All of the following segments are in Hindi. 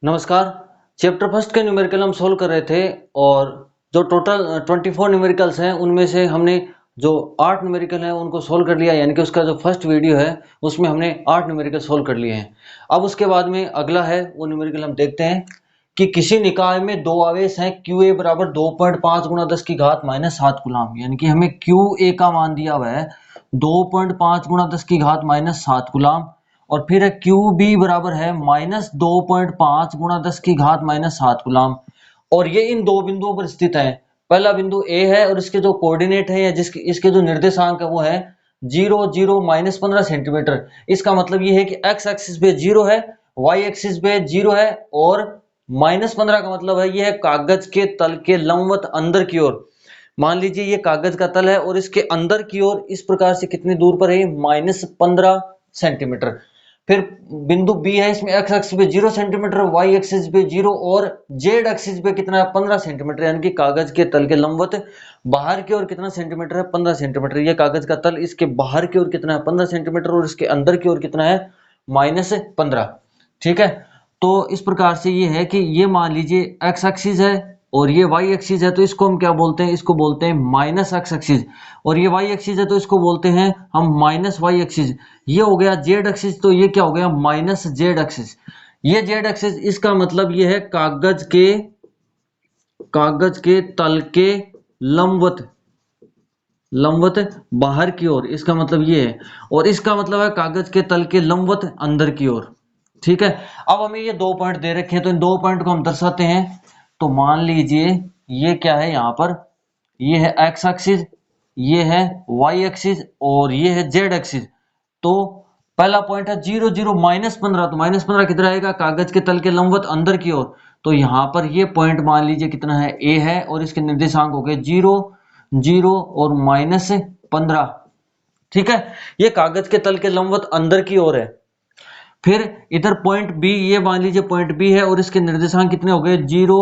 नमस्कार। चैप्टर फर्स्ट के न्यूमेरिकल हम सोल्व कर रहे थे और जो टोटल 24 न्यूमेरिकल्स हैं उनमें से हमने जो 8 न्यूमेरिकल हैं उनको सोल्व कर लिया, यानी कि उसका जो फर्स्ट वीडियो है उसमें हमने 8 न्यूमेरिकल सोल्व कर लिए हैं। अब उसके बाद में अगला है वो न्यूमेरिकल हम देखते हैं कि किसी निकाय में दो आवेश हैं QA बराबर 2.5 गुणा 10 की घात माइनस 7 गुलाम, यानी कि हमें QA का मान दिया हुआ है 2.5 गुणा 10 की घात माइनस 7 गुलाम, और फिर क्यू बी बराबर है -2.5 गुणा 10 की घात माइनस 7 गुलाम, और ये इन दो बिंदुओं पर स्थित है। पहला बिंदु ए है और इसके जो कोऑर्डिनेट है या जिसके इसके जो निर्देशांक है वो है 0 0 -15 सेंटीमीटर। इसका मतलब ये है कि एक्स एक्सिस पे 0 है, वाई एक्सिस पे 0 है, और -15 का मतलब है ये है कागज के तल के लंबवत अंदर की ओर। मान लीजिए ये कागज का तल है और इसके अंदर की ओर इस प्रकार से कितनी दूर पर है, -15 सेंटीमीटर। फिर बिंदु बी है, इसमें एक्स एक्सिस पे 0 सेंटीमीटर, वाई एक्सिस पे 0 और जेड एक्सिस पे कितना है 15 सेंटीमीटर, यानी कि कागज के तल के लंबवत बाहर की ओर कितना सेंटीमीटर है 15 सेंटीमीटर। ये कागज का तल इसके बाहर की ओर कितना है 15 सेंटीमीटर और इसके अंदर की ओर कितना है -15। ठीक है, तो इस प्रकार से ये है कि ये मान लीजिए एक्स एक्सिस है और ये वाई एक्सिस है, तो इसको हम क्या बोलते हैं, इसको बोलते हैं माइनस एक्स एक्सिस, और ये वाई एक्सिस है तो इसको बोलते हैं हम माइनस वाई एक्सिस। ये हो गया जेड एक्सिस, तो ये क्या हो गया माइनस जेड एक्सिस। ये जेड एक्सिस, इसका मतलब ये है कागज के तल के लंबवत लंबवत बाहर की ओर, इसका मतलब ये है, और इसका मतलब है कागज के तल के लंबवत अंदर की ओर। ठीक है, अब हमें ये दो पॉइंट दे रखे हैं तो इन दो पॉइंट को हम दर्शाते हैं। तो मान लीजिए ये क्या है, यहां पर ये है एक्स एक्सिस, ये है वाई एक्सिस और ये है जेड एक्सिस। तो पहला पॉइंट है 0 0 -15, तो -15 किधर आएगा कागज के तल के लंबवत अंदर की ओर। तो यहां पर ये पॉइंट मान लीजिए कितना है ए है और इसके निर्देशांक हो गए 0 0 और -15। ठीक है, ये कागज के तल के लंबवत अंदर की ओर है। फिर इधर पॉइंट बी, ये मान लीजिए पॉइंट बी है और इसके निर्देशांक कितने हो गए 0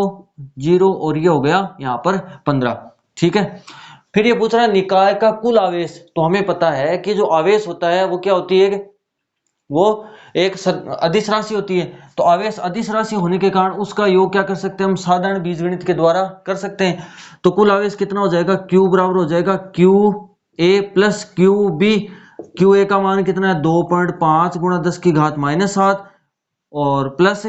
0 और ये हो गया यहाँ पर 15। ठीक है, फिर ये पूछ रहा है निकाय का कुल आवेश। तो हमें पता है कि जो आवेश होता है वो क्या होती है, वो एक अदिश राशि होती है। तो आवेश अदिश राशि होने के कारण उसका योग क्या कर सकते हैं हम साधारण बीजगणित के द्वारा कर सकते हैं। तो कुल आवेश कितना हो जाएगा, Q बराबर हो जाएगा QA प्लस QB। QA का मान कितना है 2.5 गुणा 10 की घात -7 और प्लस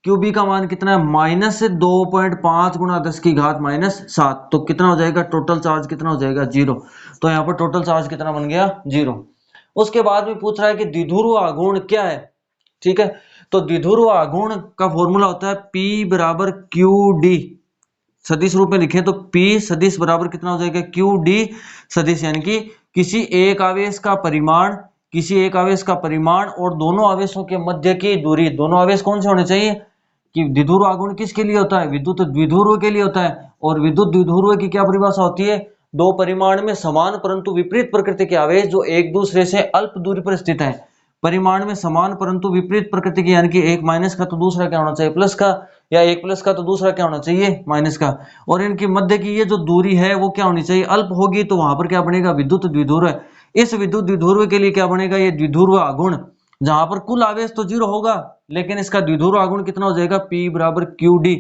QB का मान कितना है -2.5 गुणा 10 की घात -7। तो कितना हो जाएगा टोटल चार्ज, कितना हो जाएगा 0। तो यहाँ पर टोटल चार्ज कितना बन गया 0। उसके बाद में पूछ रहा है कि द्विध्रुव आघूर्ण क्या है। ठीक है, तो द्विध्रुव आघूर्ण का फॉर्मूला होता है P बराबर QD। सदिश रूप में लिखें तो P सदिश बराबर कितना हो जाएगा QD सदिश, यानी कि किसी एक आवेश का परिमाण, किसी एक आवेश का परिमाण और दोनों आवेशों के मध्य की दूरी। दोनों आवेश कौन से होने चाहिए, कि द्विध्रुव आघूर्ण किसके लिए होता है, विद्युत द्विध्रुव के लिए होता है। और विद्युत द्विध्रुव की क्या परिभाषा होती है, दो परिमाण में समान परंतु विपरीत प्रकृति के आवेश जो एक दूसरे से अल्प दूरी पर स्थित है। परिमाण में समान परंतु विपरीत प्रकृति के, यानी कि एक माइनस का तो दूसरा क्या होना चाहिए प्लस का, या एक प्लस का तो दूसरा क्या होना चाहिए माइनस का। और इनके मध्य की ये जो दूरी है वो क्या होनी चाहिए अल्प होगी, तो वहां पर क्या बनेगा विद्युत द्विध्रुव। इस विद्युत द्विध्रुव के लिए क्या बनेगा, ये द्विध्रुव आघूर्ण, जहां पर कुल आवेश तो 0 होगा लेकिन इसका द्विध्रुव आघूर्ण कितना हो जाएगा P बराबर QD।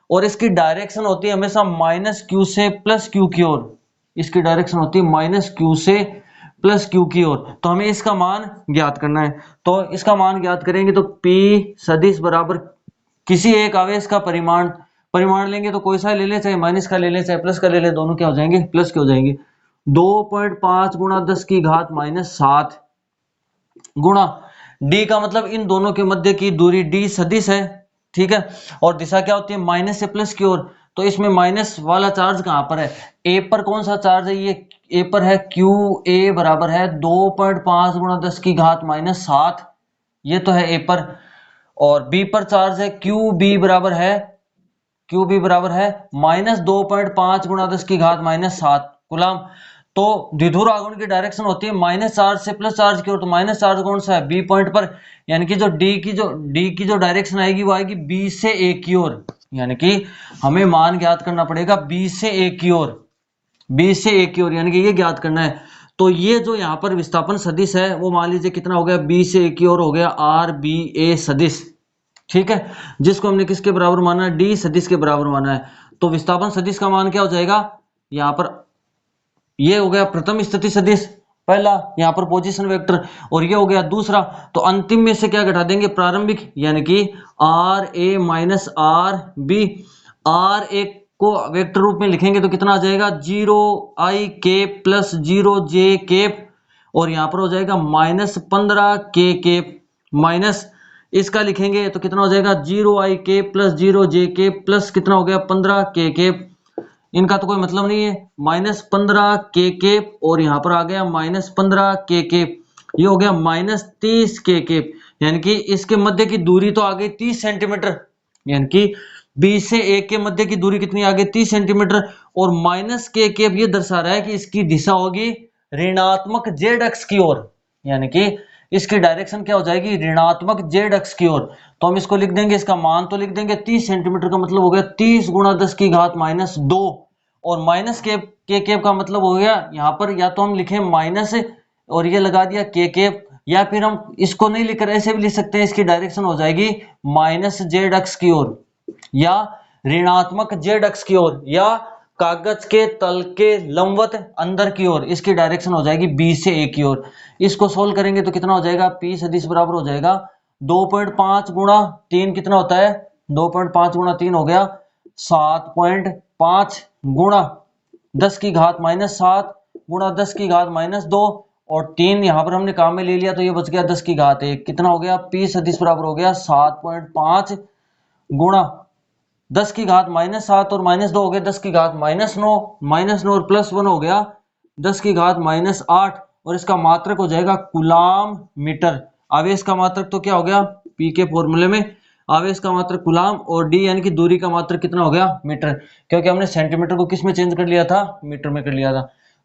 और इसकी डायरेक्शन होती है हमेशा -Q से +Q की ओर। इसकी डायरेक्शन होती है -Q से +Q की ओर। तो हमें इसका मान ज्ञात करना है। तो इसका मान ज्ञात करेंगे तो P सदिश बराबर किसी एक आवेश का परिमाण लेंगे तो कोई सा ले ले, चाहे माइनस का ले ले चाहे प्लस का ले ले, दोनों क्या हो जाएंगे प्लस के हो जाएंगे। 2.5 गुणा 10 की घात -7 गुणा D का मतलब इन दोनों के मध्य की दूरी D सदिश है। ठीक है, और दिशा क्या होती है माइनस से प्लस की ओर। तो इसमें माइनस वाला चार्ज कहां पर है, ए पर कौन सा चार्ज है, ये ए पर है QA बराबर है 2.5 गुणा 10 की घात -7, ये तो है ए पर। और बी पर चार्ज है QB बराबर है -2.5 गुणा 10 की घात -7 गुलाम। तो द्विध्रुव आघूर्ण की डायरेक्शन होती है माइनस चार्ज से प्लस चार्ज की ओर। तो माइनस चार्ज कौन सा है बी पॉइंट पर, यानी कि जो डी की जो डायरेक्शन आएगी वो आएगी बी से ए की ओर। यानी कि हमें मान ज्ञात करना पड़ेगा बी से ए की ओर, बी से ए की ओर, यानी कि ये ज्ञात करना है। तो ये जो यहाँ पर विस्थापन सदिश है वो मान लीजिए कितना हो गया बी से ए की ओर हो गया RBA सदिश। ठीक है, जिसको हमने किसके बराबर माना है, डी सदिश के बराबर माना है। तो विस्थापन सदिश का मान क्या हो जाएगा, यहां पर ये हो गया प्रथम स्थिति सदिश पहला, यहां पर पोजीशन वेक्टर, और ये हो गया दूसरा। तो अंतिम में से क्या घटा देंगे, प्रारंभिक, यानी कि r a minus r b. R a को वेक्टर रूप में लिखेंगे तो कितना आ जाएगा, 0i प्लस 0j, और यहां पर हो जाएगा -15 माइनस इसका लिखेंगे तो कितना हो जाएगा, 0i प्लस 0j प्लस कितना हो गया 15 इनका तो कोई मतलब नहीं है, -15 और यहां पर आ गया -15 ये हो गया -30 यानी कि इसके मध्य की दूरी तो आ गई 30 सेंटीमीटर, यानी कि बी से ए के मध्य की दूरी कितनी आ गई 30 सेंटीमीटर, और -k ये दर्शा रहा है कि इसकी दिशा होगी ऋणात्मक जेड अक्ष की ओर, यानी कि इसकी डायरेक्शन क्या हो जाएगी, ऋणात्मक जेड अक्ष की ओर। तो हम इसको लिख देंगे, इसका मान तो लिख देंगे 30 सेंटीमीटर का मतलब हो गया 30 गुणा 10 की घात -2, और माइनस के का मतलब हो गया यहाँ पर या तो हम लिखें माइनस और ये लगा दिया के, या फिर हम इसको नहीं लिखकर ऐसे भी लिख सकते हैं, इसकी डायरेक्शन हो जाएगी -जेड अक्ष की ओर या ऋणात्मक जेड अक्ष की ओर या कागज के तल के लंबवत अंदर की ओर, इसकी डायरेक्शन हो जाएगी बी से ए की ओर। इसको सोल्व करेंगे तो कितना हो जाएगा, पी सदिश बराबर हो जाएगा 2.5 गुणा 3 कितना होता है, 2.5 गुणा 3 हो गया 7.5 गुणा 10 की घात -7 गुणा 10 की घात -2, और 3 यहां पर हमने काम में ले लिया तो ये बच गया 10 की घात 1, कितना हो गया, पी सदिश बराबर हो गया 7.5 गुणा 10 की घात -7 और -2 हो गया 10 की घात -9 और +1 हो गया 10 की घात -8, और इसका मात्रक हो जाएगा कूलाम मीटर। आवेश का मात्रक तो क्या हो गया, पी के फॉर्मूले में आवेश का मात्रक कूलाम, और डी यानी कि दूरी का मात्रक कितना हो गया, मीटर, क्योंकि हमने सेंटीमीटर को किस में चेंज कर लिया था, मीटर में कर लिया था।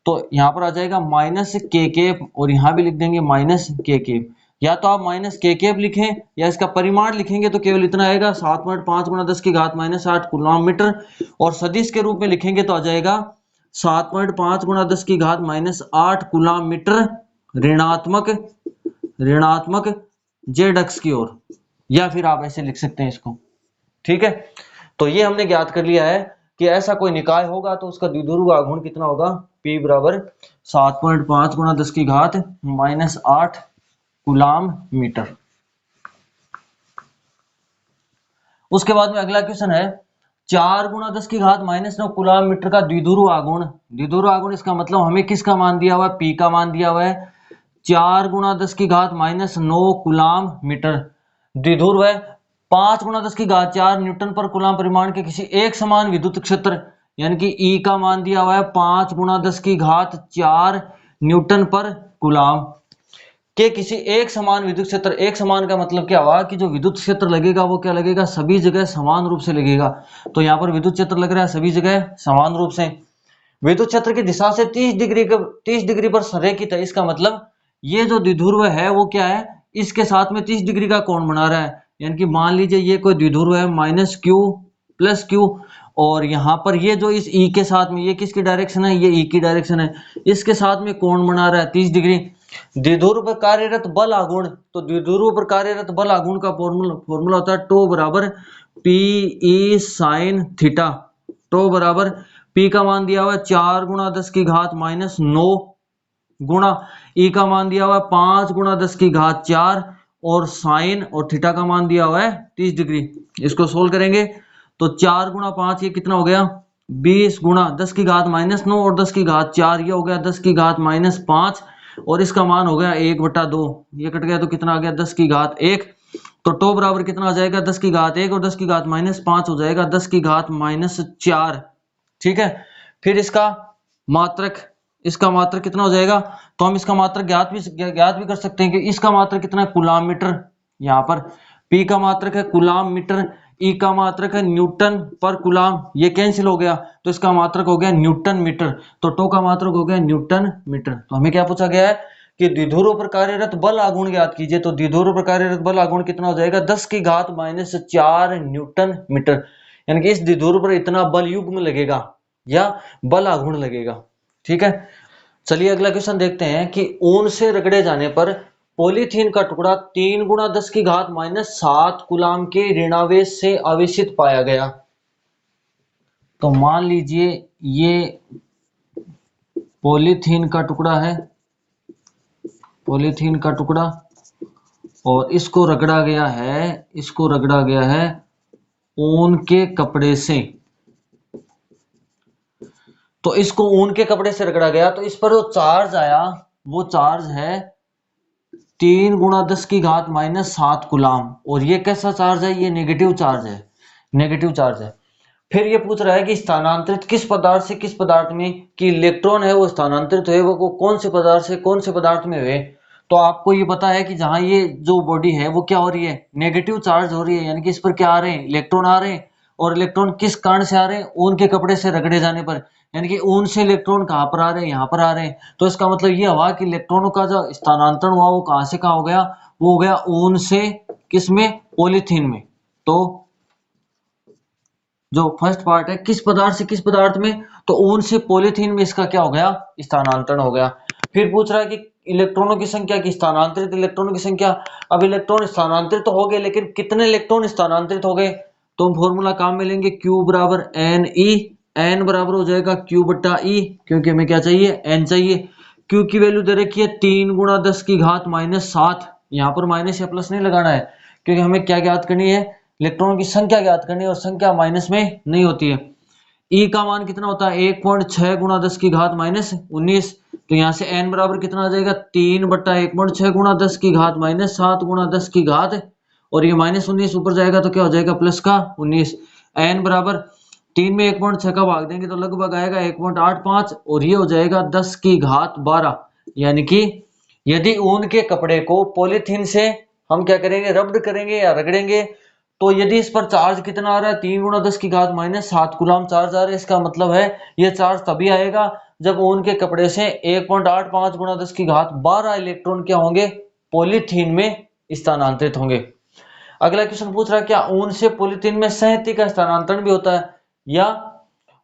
तो यहां पर आ जाएगा -k और यहां भी लिख देंगे -k, या तो आप -k लिखें या इसका परिमाण लिखेंगे तो केवल इतना आएगा 7.5 गुणा 10 की घात -8 कूलम मीटर, और सदिश के रूप में लिखेंगे तो आ जाएगा 7.5 गुणा 10 की घात -8 कूलम मीटर ऋणात्मक जेड अक्ष की ओर, या फिर आप ऐसे लिख सकते हैं इसको। ठीक है, तो ये हमने ज्ञात कर लिया है कि ऐसा कोई निकाय होगा तो उसका द्विध्रुव आघूर्ण कितना होगा, P बराबर 7.5 गुणा 10 की घात -8 कूलाम मीटर। उसके बाद में अगला क्वेश्चन है 4 गुणा 10 की घात -9 कूलाम मीटर का द्विध्रुव आघूर्ण। द्विध्रुव आघूर्ण इसका मतलब हमें किसका मान दिया हुआ है, P का मान दिया हुआ है। 4 गुणा 10 की घात -9 कूलाम मीटर द्विध्रुव है। 5 गुणा 10 की घात 4 न्यूटन पर कूलाम परिमाण के किसी एक समान विद्युत क्षेत्र, यानी कि E का मान दिया हुआ है 5 गुणा 10 की घात 4 न्यूटन पर कूलाम के किसी एक समान विद्युत क्षेत्र। एक समान का मतलब क्या हुआ कि जो विद्युत क्षेत्र लगेगा वो क्या लगेगा, सभी जगह समान रूप से लगेगा। तो यहाँ पर विद्युत क्षेत्र लग रहा है सभी जगह समान रूप से। विद्युत क्षेत्र की दिशा से 30 डिग्री पर संरेखित है। इसका मतलब ये जो द्विध्रुव है वो क्या है, इसके साथ में 30 डिग्री का कोण बना रहा है। यानी कि मान लीजिए ये कोई द्विध्रुव है -q + q, और यहाँ पर ये जो इस E के साथ में, ये किसकी डायरेक्शन है, ये E की डायरेक्शन है, इसके साथ में कोण बना रहा है 30 डिग्री। द्विध्रुव पर कार्यरत बल आघूर्ण, तो द्विध्रुव पर कार्यरत बल आघूर्ण का फॉर्मूला होता है टो बराबर PE sin थीटा। टो बराबर P का मान दिया हुआ है 4 गुणा 10 की घात -9 गुणा E का मान दिया हुआ है 5 गुणा 10 की घात 4 और साइन और थीटा का मान दिया हुआ है 30 डिग्री। इसको सोल्व करेंगे तो 4 गुणा 5 ये कितना हो गया 20 गुणा 10 की घात -9 और 10 की घात 4 ये हो गया 10 की घात -5, और इसका मान हो गया 1/2, ये कट गया तो कितना आ गया 10 की घात 1। तो टो बराबर कितना आ जाएगा 10 की घात 1 और 10 की घात -5 हो जाएगा 10 की घात -4। ठीक है, फिर इसका मात्रक कितना हो जाएगा, तो हम इसका मात्रक ज्ञात भी कर सकते हैं कि इसका मात्रक कितना है कूलाम मीटर। यहाँ पर P का मात्रक है कूलाम मीटर, E का मात्रक है न्यूटन पर कूलाम, ये कैंसिल हो गया तो इसका मात्रक हो गया न्यूटन मीटर। तो टो का मात्रक हो गया न्यूटन मीटर। तो हमें क्या पूछा गया है कि द्विध्रुव पर कार्यरत बल आघूर्ण ज्ञात कीजिए। तो द्विध्रुव पर कार्यरत बल आघूर्ण कितना हो जाएगा 10 की घात -4 न्यूटन मीटर, यानी कि इस द्विध्रुव पर इतना बल युग्म लगेगा या बल आघूर्ण लगेगा। ठीक है, चलिए अगला क्वेश्चन देखते हैं कि ऊन से रगड़े जाने पर पॉलीथीन का टुकड़ा 3 गुणा 10 की घात -7 कूलाम के ऋणावेश से आवेशित पाया गया। तो मान लीजिए ये पॉलीथीन का टुकड़ा है, पॉलीथीन का टुकड़ा, और इसको रगड़ा गया है, इसको रगड़ा गया है ऊन के कपड़े से। तो इसको ऊन के कपड़े से रगड़ा गया, तो इस पर जो चार्ज आया वो चार्ज है 3 गुणा 10 की घात -7 कूलाम। और ये कैसा चार्ज है? ये नेगेटिव चार्ज है, नेगेटिव चार्ज है। फिर ये पूछ रहा है कि स्थानांतरित किस पदार्थ से किस पदार्थ में, कि इलेक्ट्रॉन है वो स्थानांतरित हुए वो कौन से पदार्थ से कौन से पदार्थ में हुए। तो आपको ये पता है कि जहां ये जो बॉडी है वो क्या हो रही है? नेगेटिव चार्ज हो रही है, यानी कि इस पर क्या आ रहे हैं? इलेक्ट्रॉन आ रहे हैं। और इलेक्ट्रॉन किस कारण से आ रहे हैं? ऊन के कपड़े से रगड़े जाने पर। यानी कि ऊन से इलेक्ट्रॉन कहां पर आ रहे हैं? यहाँ पर आ रहे हैं। तो इसका मतलब ये हुआ कि इलेक्ट्रॉनों का जो स्थानांतरण हुआ वो कहां से कहां हो गया? वो हो गया ऊन से किसमें? पॉलीथीन में। तो जो फर्स्ट पार्ट है किस पदार्थ से किस पदार्थ में, तो ऊन से पॉलीथीन में इसका क्या हो गया? स्थानांतरण हो गया। फिर पूछ रहा है कि इलेक्ट्रॉनों की संख्या की, स्थानांतरित इलेक्ट्रॉनों की संख्या। अब इलेक्ट्रॉन स्थानांतरित तो हो गए, लेकिन कितने इलेक्ट्रॉन स्थानांतरित हो गए? तो हम फॉर्मूला काम में लेंगे, Q बराबर एन ई। एन बराबर हो जाएगा Q बट्टा ई, क्योंकि हमें क्या चाहिए? एन चाहिए। Q की वैल्यू दे रखी है 3 गुणा 10 की घात -7। यहाँ पर माइनस या प्लस नहीं लगाना है, क्योंकि हमें क्या ज्ञात करनी है? इलेक्ट्रॉनों की संख्या ज्ञात करनी है, और संख्या माइनस में नहीं होती है। ई का मान कितना होता है? 1.6 गुणा 10 की घात -19। तो यहाँ से n बराबर कितना आ जाएगा? 3 बट्टा 1.6 गुणा 10 की घात -7 गुणा 10 की घात, और ये -19 ऊपर जाएगा तो क्या हो जाएगा? प्लस का 19। n बराबर 3 में 1.6 का भाग देंगे तो लगभग आएगा 1.85, और ये हो जाएगा 10 की घात 12। यानी कि यदि ऊन के कपड़े को पॉलीथीन से हम क्या करेंगे? रब्ड करेंगे या रगड़ेंगे, तो यदि इस पर चार्ज कितना आ रहा है? 3 गुणा 10 की घात -7 कूलाम चार्ज आ रहा है। इसका मतलब है यह चार्ज तभी आएगा जब ऊन के कपड़े से 1.85 गुणा 10 की घात 12 इलेक्ट्रॉन क्या होंगे? पॉलीथीन में स्थानांतरित होंगे। अगला क्वेश्चन पूछ रहा है क्या ऊन से पॉलीथीन में संहति का स्थानांतरण भी होता है, या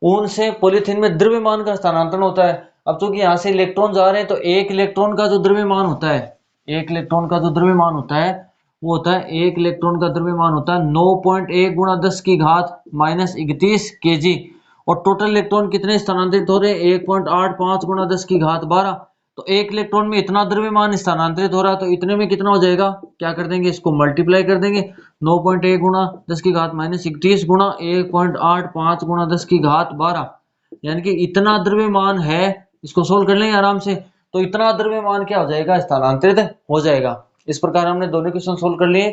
ऊन से पॉलीथीन में द्रव्यमान का स्थानांतरण होता है? अब चूंकि यहाँ से इलेक्ट्रॉन जा रहे हैं, तो एक इलेक्ट्रॉन का जो द्रव्यमान होता है, एक इलेक्ट्रॉन का जो द्रव्यमान होता है वो होता है, एक इलेक्ट्रॉन का द्रव्यमान होता है 9.1 गुणा 10 की घात -31 kg। और टोटल इलेक्ट्रॉन कितने स्थानांतरित हो रहे हैं? 1.85 गुणा 10 की घात 12। तो एक इलेक्ट्रॉन में इतना द्रव्यमान स्थानांतरित हो रहा है, तो इतने में कितना हो जाएगा? क्या कर देंगे? इसको मल्टीप्लाई कर देंगे। 9.1 गुणा 10 की घात -31 गुणा 1.85 गुणा 10 की घात 12, यानी कि इतना द्रव्यमान है। इसको सोल्व कर लेंगे आराम से। तो इतना द्रव्यमान क्या हो जाएगा? स्थानांतरित हो जाएगा। इस प्रकार हमने दोनों क्वेश्चन सोल्व कर लिए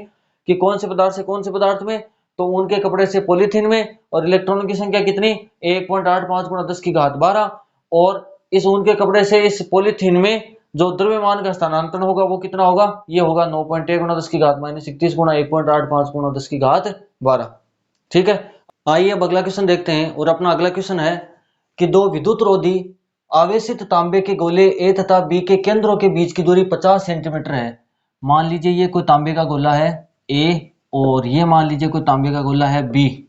कि कौन से पदार्थ से कौन से पदार्थ में, तो उनके कपड़े से पॉलीथीन में, और इलेक्ट्रॉनों की संख्या कितनी? 1.85 गुणा 10 की घात 12। और इस ऊन के कपड़े से इस पॉलीथीन में जो द्रव्यमान का स्थानांतरण होगा वो कितना होगा? ये होगा 9.1 गुणा 10 की घात -31 गुणा 1.85 गुणा 10 की घात 12। ठीक है, आइए अब अगला क्वेश्चन देखते हैं। और अपना अगला क्वेश्चन है कि दो विद्युत रोधी आवेशित तांबे के गोले ए तथा बी के केंद्रों के बीच की दूरी 50 सेंटीमीटर है। मान लीजिए ये कोई तांबे का गोला है ए, और ये मान लीजिए कोई तांबे का गोला है बी,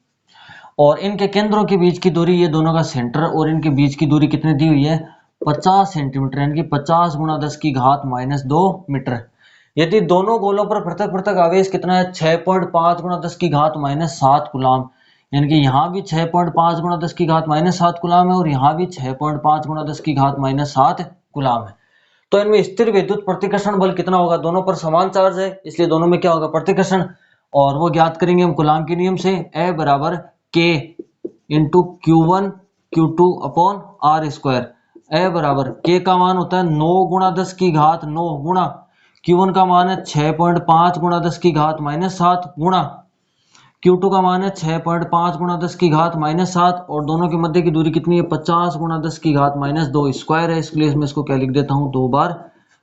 और इनके केंद्रों के बीच की दूरी, ये दोनों का सेंटर और इनके बीच की दूरी कितनी दी हुई है? 50 सेंटीमीटर, यानी कि 50 गुणा 10 की घात -2 मीटर। यदि दोनों गोलों पर पृथक पृथक आवेश कितना है? 6.5 गुणा 10 की घात -7 कूलाम। यानी कि यहाँ भी 6.5 गुणा 10 की घात -7 कूलाम है, और यहाँ भी 6.5 गुणा 10 की घात -7 कूलाम है। तो इनमें स्थिर विद्युत प्रतिकर्षण बल कितना होगा? दोनों पर समान चार्ज है, इसलिए दोनों में क्या होगा? प्रतिकर्षण। और वो ज्ञात करेंगे हम कूलाम के नियम से। ए बराबर K into Q1 Q2 upon R square. A बराबर K का मान होता है 9 गुणा 10 की घात 9 गुणा Q1 का मान है 6.5 गुणा 10 की घात -7 गुणा Q2 का मान है 6.5 गुणा 10 की घात -7, और दोनों के मध्य की दूरी कितनी है? 50 गुणा 10 की घात -2 स्क्वायर है। इसलिए मैं इसको क्या लिख देता हूँ? 2 बार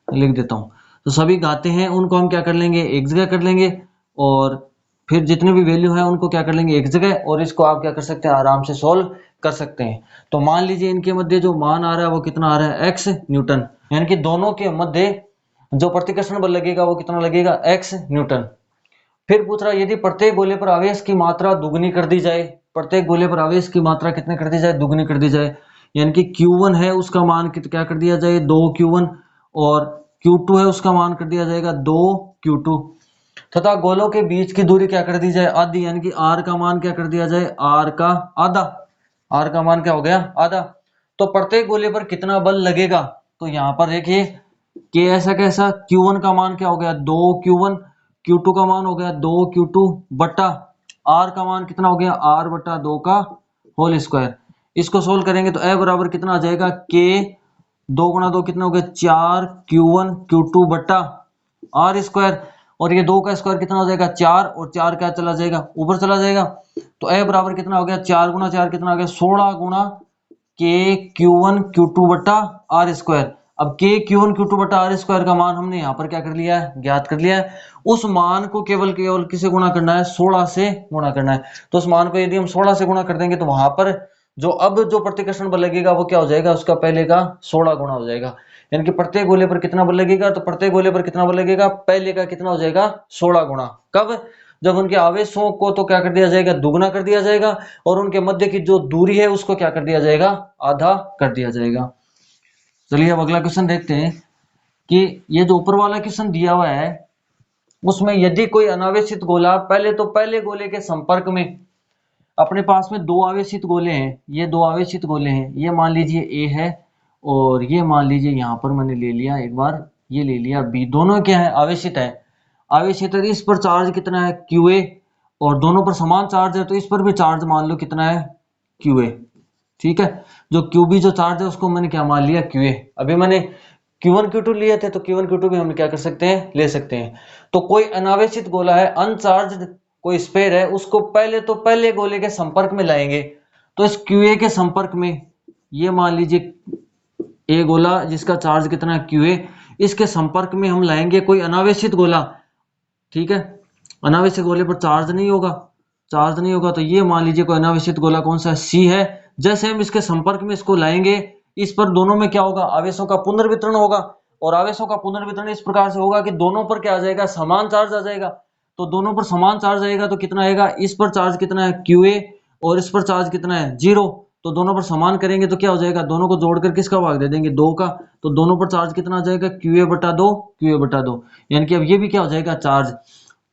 लिख देता हूँ। तो सभी घाते हैं उनको हम क्या कर लेंगे? एक जगह कर लेंगे, और फिर जितने भी वैल्यू है उनको क्या कर लेंगे? एक जगह। और इसको आप क्या कर सकते हैं? आराम से सोल्व कर सकते हैं। तो मान लीजिए इनके मध्य जो मान आ रहा है वो कितना आ रहा है? x Newton. यानी कि दोनों के मध्य जो प्रतिकर्षण बल लगेगा वो कितना लगेगा? x Newton. फिर पूछ रहा है यदि प्रत्येक गोले पर आवेश की मात्रा दुगनी कर दी जाए, प्रत्येक गोले पर आवेश की मात्रा कितने कर दी जाए? दुगनी कर दी जाए। यानी कि Q1 है उसका मान क्या कर दिया जाए? 2 Q1, और Q2 है उसका मान कर दिया जाएगा 2Q2 तथा गोलों के बीच की दूरी क्या कर दी जाए आधी, यानी कि R का मान क्या कर दिया जाए R का आधा। R का मान क्या हो गया आधा। तो प्रत्येक गोले पर कितना बल लगेगा, तो यहां पर देखिए कि ऐसा कैसा Q1 का मान क्या हो गया 2Q1, Q2 का मान हो गया 2Q2 बट्टा R का मान कितना हो गया R बट्टा 2 का होल स्क्वायर। इसको सोल्व करेंगे तो A बराबर कितना आ जाएगा K 2 गुणा 2 कितना हो गया 4Q1 Q2 बट्टा R स्क्वायर, और ये 2 का स्क्वायर कितना हो जाएगा 4, और 4 क्या चला जाएगा ऊपर चला जाएगा। तो A बराबर कितना हो गया 4 गुणा 4 कितना हो गया 16 गुणा K Q1 Q2 बट्टा R स्क्वायर। अब K Q1 Q2 बट्टा R स्क्वायर का मान हमने यहाँ पर क्या कर लिया है ज्ञात कर लिया है। उस मान को केवल केवल किसे गुणा करना है 16 से गुणा करना है। तो उस मान को यदि हम 16 से गुणा कर देंगे तो वहां पर जो प्रतिकर्षण बल लगेगा वो क्या हो जाएगा उसका पहले का 16 गुणा हो जाएगा। यानी कि प्रत्येक गोले पर कितना बल लगेगा, तो प्रत्येक गोले पर कितना बल लगेगा पहले का कितना हो जाएगा 16 गुणा। कब, जब उनके आवेशों को तो क्या कर दिया जाएगा दुगना कर दिया जाएगा, और उनके मध्य की जो दूरी है उसको क्या कर दिया जाएगा आधा कर दिया जाएगा। चलिए अब अगला क्वेश्चन देखते हैं कि ये जो ऊपर वाला क्वेश्चन दिया हुआ है उसमें यदि कोई अनावेशित गोला पहले तो पहले गोले के संपर्क में, अपने पास में दो आवेशित गोले हैं, ये दो आवेशित गोले हैं, ये मान लीजिए A है और ये मान लीजिए यहाँ पर मैंने ले लिया एक बार ये ले लिया B, दोनों क्या है आवेशित है। आवेशित है इस पर चार्ज कितना है QA, और दोनों पर समान चार्ज है तो इस पर भी चार्ज मान लो कितना है QA। ठीक है, जो QB जो चार्ज है उसको मैंने क्या मान लिया QA। अभी मैंने Q1 Q2 लिए थे तो Q1 Q2 भी हम क्या कर सकते हैं ले सकते हैं। तो कोई अनावेशित गोला है अनचार्ज कोई स्फेयर है उसको पहले तो पहले गोले के संपर्क में लाएंगे, तो इस QA के संपर्क में ये मान लीजिए A गोला जिसका चार्ज कितना है QA, इसके संपर्क में हम लाएंगे कोई अनावेशित गोला। ठीक है, अनावेशित गोले पर चार्ज नहीं होगा, चार्ज नहीं होगा तो ये मान लीजिए कोई अनावेशित गोला कौन सा C है। जैसे हम इसके संपर्क में इसको लाएंगे इस पर दोनों में क्या होगा आवेशों का पुनर्वितरण होगा, और आवेशों का पुनर्वितरण इस प्रकार से होगा कि दोनों पर क्या आ जाएगा समान चार्ज आ जाएगा। तो दोनों पर समान चार्ज आएगा तो कितना आएगा, इस पर चार्ज कितना है QA और इस पर चार्ज कितना है 0, तो दोनों पर समान करेंगे तो क्या हो जाएगा दोनों को जोड़कर किसका भाग दे देंगे 2 का, तो दोनों पर चार्ज कितना आ जाएगा QA बटा 2 QA बटा 2, यानी कि अब ये भी क्या हो जाएगा चार्ज।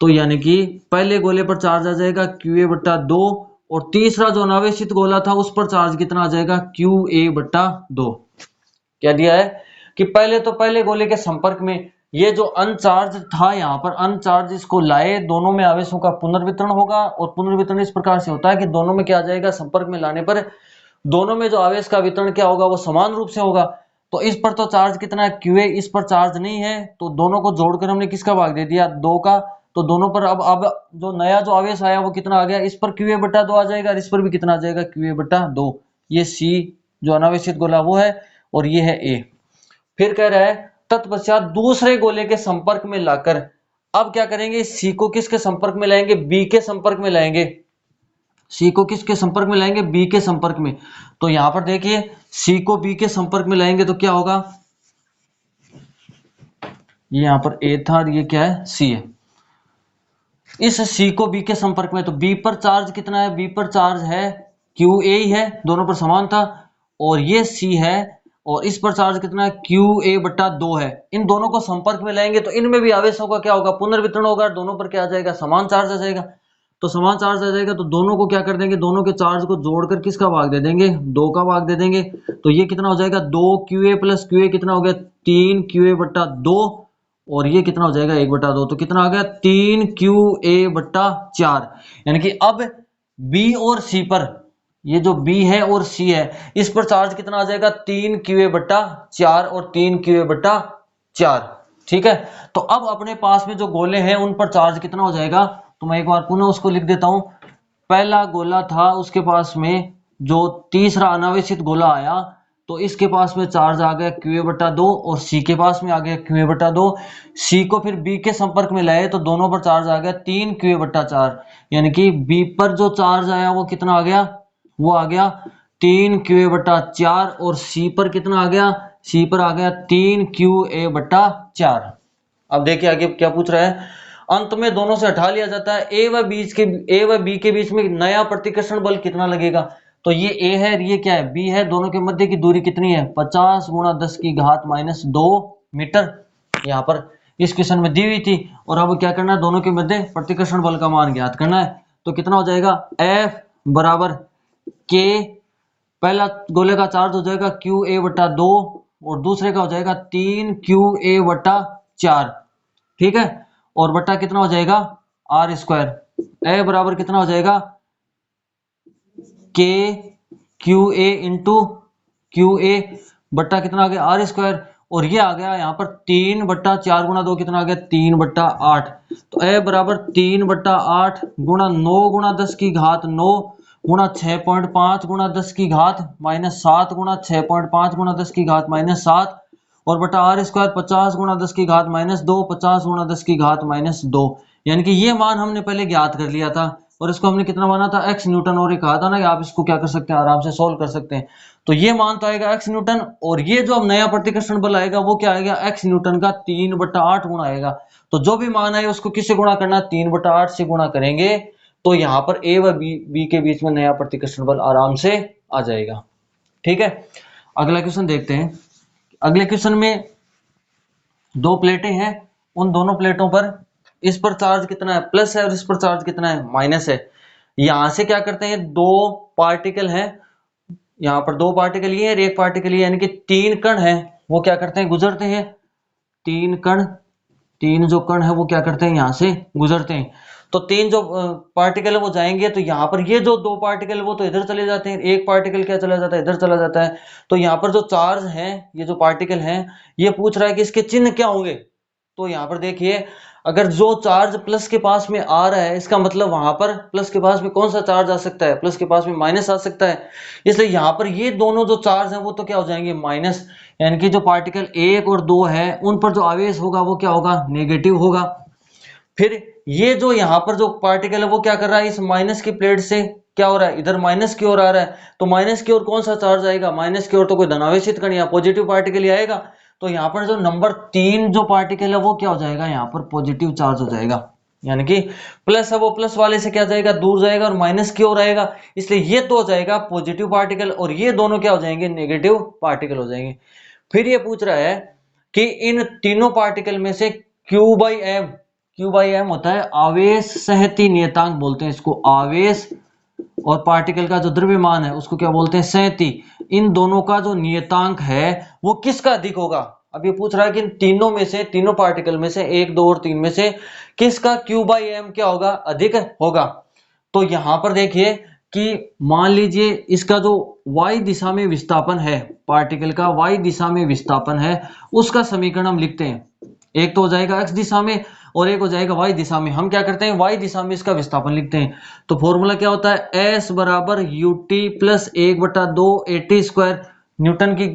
तो यानी कि पहले गोले पर चार्ज आ जाएगा QA बट्टा 2, और तीसरा जो अनावेशित गोला था उस पर चार्ज कितना आ जाएगा QA बट्टा 2। क्या दिया है कि पहले तो पहले गोले के संपर्क में ये जो अनचार्ज था यहाँ पर अनचार्ज इसको लाए, दोनों में आवेशों का पुनर्वितरण होगा, और पुनर्वितरण इस प्रकार से होता है कि दोनों में क्या आ जाएगा संपर्क में लाने पर दोनों में जो आवेश का वितरण क्या होगा वो समान रूप से होगा। तो इस पर तो चार्ज कितना है QA, इस पर चार्ज नहीं है तो दोनों को जोड़कर हमने किसका भाग दे दिया 2 का, तो दोनों पर अब जो नया जो आवेश आया वो कितना आ गया इस पर QA बटा 2 आ जाएगा, और इस पर भी कितना आ जाएगा QA बटा 2। ये C जो अनावेशित गोला वो है और ये है A। फिर कह रहा है तत्पश्चात दूसरे गोले के संपर्क में लाकर अब क्या करेंगे C को किसके संपर्क में लाएंगे B के संपर्क में लाएंगे, C को किसके संपर्क में लाएंगे B के संपर्क में। तो यहां पर देखिए C को B के संपर्क में लाएंगे तो क्या होगा, ये यहां पर A था और ये क्या है C है। इस C को B के संपर्क में, तो B पर चार्ज कितना है B पर चार्ज है QA ही है, दोनों पर समान था, और ये C है और इस पर चार्ज कितना है QA बट्टा 2 है। इन दोनों को संपर्क में लाएंगे तो इनमें भी आवेशों का क्या होगा पुनर्वितरण होगा, दोनों पर क्या आ जाएगा समान चार्ज आ जाएगा। तो समान चार्ज आ जाएगा तो दोनों को क्या कर देंगे दोनों के चार्ज को जोड़कर किसका भाग दे देंगे 2 का भाग दे देंगे। तो ये कितना हो जाएगा 2QA प्लस QA कितना हो गया 3QA बट्टा 2, और ये कितना हो जाएगा 1 बटा 2, तो कितना आ गया 3QA बट्टा 4। यानी कि अब B और C पर, ये जो B है और C है इस पर चार्ज कितना आ जाएगा 3QA बट्टा 4 और 3QA बट्टा 4। ठीक है, तो अब अपने पास में जो गोले हैं उन पर चार्ज कितना हो जाएगा, तो मैं एक बार पुनः उसको लिख देता हूं। पहला गोला था उसके पास में जो तीसरा अनावेशित गोला आया तो इसके पास में चार्ज आ गया QA बट्टा 2 और C के पास में आ गया QA बट्टा 2। C को फिर B के संपर्क में लाए तो दोनों पर चार्ज आ गया 3QA बट्टा 4, यानी कि B पर जो चार्ज आया वो कितना आ गया वो आ गया 3QA बट्टा 4, और C पर कितना आ गया C पर आ गया 3QA बट्टा 4। अब देखिए आगे क्या पूछ रहा है, अंत में दोनों से हटा लिया जाता है A व B के बीच में नया प्रतिकर्षण बल कितना लगेगा। तो ये A है और ये क्या है B है, दोनों के मध्य की दूरी कितनी है 50 गुणा 10 की घात -2 मीटर। यहाँ पर इस क्वेश्चन में दी हुई थी। और अब क्या करना है, दोनों के मध्य प्रतिकर्षण बल का मान ज्ञात करना है। तो कितना हो जाएगा, F बराबर K, पहला गोले का चार्ज हो जाएगा QA/2 और दूसरे का हो जाएगा 3QA/4, ठीक है। और बट्टा कितना हो जाएगा R²। ए बराबर कितना हो जाएगा KQA इंटू QA बट्टा कितना आ गया R²। और ये आ गया यहाँ पर 3/4 गुणा 2 कितना आ गया 3/8। तो ए बराबर 3/8 गुणा 9 गुणा 10 की घात 9 गुणा 6.5 गुणा 10 की घात -7 गुणा 6.5 गुणा 10 की घात -7 और बटा R² 50 गुणा 10 की घात -2 50 गुणा 10 की घात -2। यानी कि ये मान हमने पहले ज्ञात कर लिया था और इसको हमने कितना माना था x न्यूटन। और ये कहा था ना कि आप इसको क्या कर सकते हैं, आराम से सोल्व कर सकते हैं। तो ये मान तो आएगा x न्यूटन और ये जो अब नया प्रतिकर्षण बल आएगा वो क्या आएगा x न्यूटन का 3/8 गुणा आएगा। तो जो भी मान आए उसको किससे गुणा करना, 3/8 से गुणा करेंगे तो यहाँ पर a व b के बीच में नया प्रतिकर्षण बल आराम से आ जाएगा। ठीक है, अगला क्वेश्चन देखते हैं। अगले क्वेश्चन में दो प्लेटें हैं, उन दोनों प्लेटों पर इस पर चार्ज कितना है प्लस है और इस पर चार्ज कितना है माइनस है। यहां से क्या करते हैं, दो पार्टिकल हैं, यहां पर दो पार्टिकल ये है और एक पार्टिकल ये, यानी कि 3 कण हैं, वो क्या करते हैं गुजरते हैं। 3 कण, 3 जो कण है वो क्या करते हैं यहां से गुजरते हैं। तो 3 जो पार्टिकल है वो जाएंगे, तो यहाँ पर ये जो 2 पार्टिकल है वो तो इधर चले जाते हैं, एक पार्टिकल क्या चला जाता है इधर चला जाता है। तो यहाँ पर जो चार्ज है, ये जो पार्टिकल है, ये पूछ रहा है कि इसके चिन्ह क्या होंगे। तो यहाँ पर देखिए, अगर जो चार्ज प्लस के पास में आ रहा है इसका मतलब वहां पर प्लस के पास में कौन सा चार्ज आ सकता है, प्लस के पास में माइनस आ सकता है। इसलिए यहाँ पर ये दोनों जो चार्ज हैं वो तो क्या हो जाएंगे माइनस, यानी कि जो पार्टिकल 1 और 2 है उन पर जो आवेश होगा वो क्या होगा नेगेटिव होगा। फिर ये जो यहाँ पर जो पार्टिकल है वो क्या कर रहा है, इस माइनस की प्लेट से क्या हो रहा है इधर माइनस की ओर आ रहा है। तो माइनस की ओर कौन सा चार्ज आएगा, माइनस की ओर तो कोई धनावेशित कण या पॉजिटिव पार्टिकल ही आएगा। तो यहाँ पर जो नंबर 3 जो पार्टिकल है वो क्या हो जाएगा यहाँ पर पॉजिटिव चार्ज हो जाएगा, यानी कि प्लस है वो प्लस वाले से क्या जाएगा दूर जाएगा और माइनस की ओर आएगा। इसलिए ये तो हो जाएगा पॉजिटिव पार्टिकल और ये दोनों क्या हो जाएंगे नेगेटिव पार्टिकल हो जाएंगे। फिर ये पूछ रहा है कि इन तीनों पार्टिकल में से Q/m होता है आवेश सहती नियतांक बोलते हैं इसको, आवेश और पार्टिकल का जो द्रव्यमान है उसको क्या बोलते हैं सहती। इन दोनों का जो नियतांक है वो किसका अधिक होगा। अब ये पूछ रहा है कि इन तीनों में से, तीनों पार्टिकल में से 1 2 और 3 में से किसका Q/m क्या होगा अधिक होगा। तो यहां पर देखिए कि मान लीजिए इसका जो y दिशा में विस्थापन है, पार्टिकल का y दिशा में विस्थापन है, उसका समीकरण हम लिखते हैं। एक तो हो जाएगा x दिशा में और एक हो जाएगा y दिशा में। हम क्या करते हैं y दिशा में इसका विस्थापन लिखते हैं। तो फॉर्मूला क्या होता है, s बराबर ut प्लस 1/2 at², न्यूटन की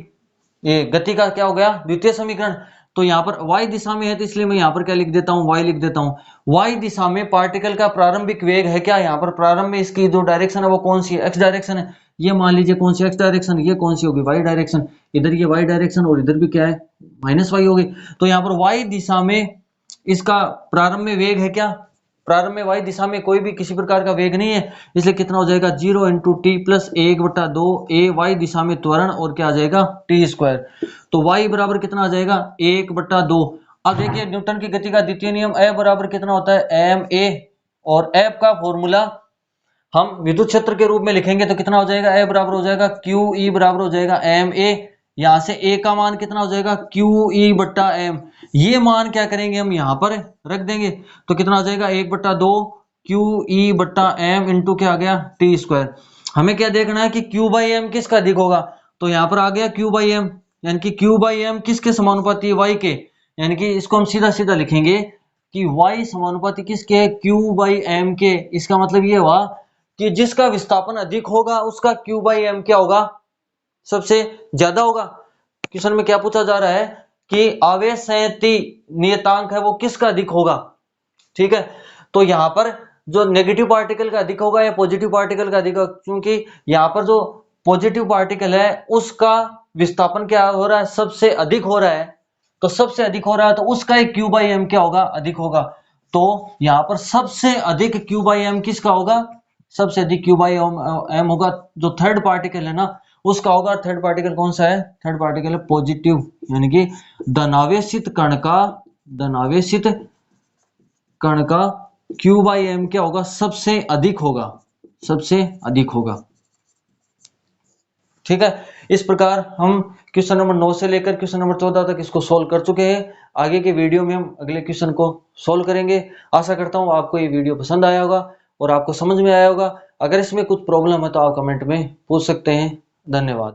गति का क्या हो गया द्वितीय समीकरण। तो यहाँ पर y दिशा में है तो इसलिए मैं यहाँ पर क्या लिख देता हूँ y लिख देता हूँ। y दिशा में पार्टिकल का प्रारंभिक वेग है क्या, यहाँ पर प्रारंभ में इसकी जो डायरेक्शन है वो कौन सी है, x डायरेक्शन है। ये मान लीजिए कौन सी x डायरेक्शन, ये कौन सी होगी y डायरेक्शन। इधर ये y डायरेक्शन और इधर भी क्या है -y होगी। तो यहाँ पर y दिशा में इसका प्रारंभ में वेग है क्या, प्रारंभ में y दिशा में कोई भी किसी प्रकार का वेग नहीं है, इसलिए कितना हो जाएगा 0 × t प्लस 1/2 a y दिशा में त्वरण और क्या आ जाएगा t²। तो y बराबर कितना आ जाएगा 1/2। अब देखिए न्यूटन की गति का द्वितीय नियम F बराबर कितना होता है ma, और F का फॉर्मूला हम विद्युत क्षेत्र के रूप में लिखेंगे तो कितना हो जाएगा, F बराबर हो जाएगा QE बराबर हो जाएगा ma। यहां से a का मान कितना हो जाएगा QE/m। ये मान क्या करेंगे हम यहाँ पर रख देंगे तो कितना हो जाएगा 1/2 QE/m इंटू क्या आ गया t²। हमें क्या देखना है कि Q/m किसका अधिक होगा। तो यहाँ पर आ गया Q/m, यानी कि Q/m किसके समानुपाती है y के, यानी कि इसको हम सीधा सीधा लिखेंगे कि y समानुपाती किसके Q/m के। इसका मतलब ये हुआ कि जिसका विस्थापन अधिक होगा उसका Q/m क्या होगा सबसे ज्यादा होगा। क्वेश्चन में क्या पूछा जा रहा है कि आवेश संहति नियतांक है वो किसका अधिक होगा। ठीक है, तो यहाँ पर जो नेगेटिव पार्टिकल का अधिक होगा या पॉजिटिव पार्टिकल का अधिक होगा, क्योंकि यहाँ पर जो पॉजिटिव पार्टिकल है उसका विस्थापन क्या हो रहा है सबसे अधिक हो रहा है। तो सबसे अधिक हो रहा है तो उसका एक Q/m क्या होगा अधिक होगा। तो यहाँ पर सबसे अधिक Q/m किसका होगा, सबसे अधिक Q/m होगा जो थर्ड पार्टिकल है ना उसका होगा थर्ड पार्टिकल कौन सा है, थर्ड पार्टिकल है पॉजिटिव, यानी कि धनावेशित कण का Q/M क्या होगा, सबसे अधिक होगा। ठीक है, इस प्रकार हम क्वेश्चन नंबर 9 से लेकर क्वेश्चन नंबर 14 तक इसको सोल्व कर चुके हैं। आगे के वीडियो में हम अगले क्वेश्चन को सोल्व करेंगे। आशा करता हूं आपको ये वीडियो पसंद आया होगा और आपको समझ में आया होगा। अगर इसमें कुछ प्रॉब्लम है तो आप कमेंट में पूछ सकते हैं। धन्यवाद।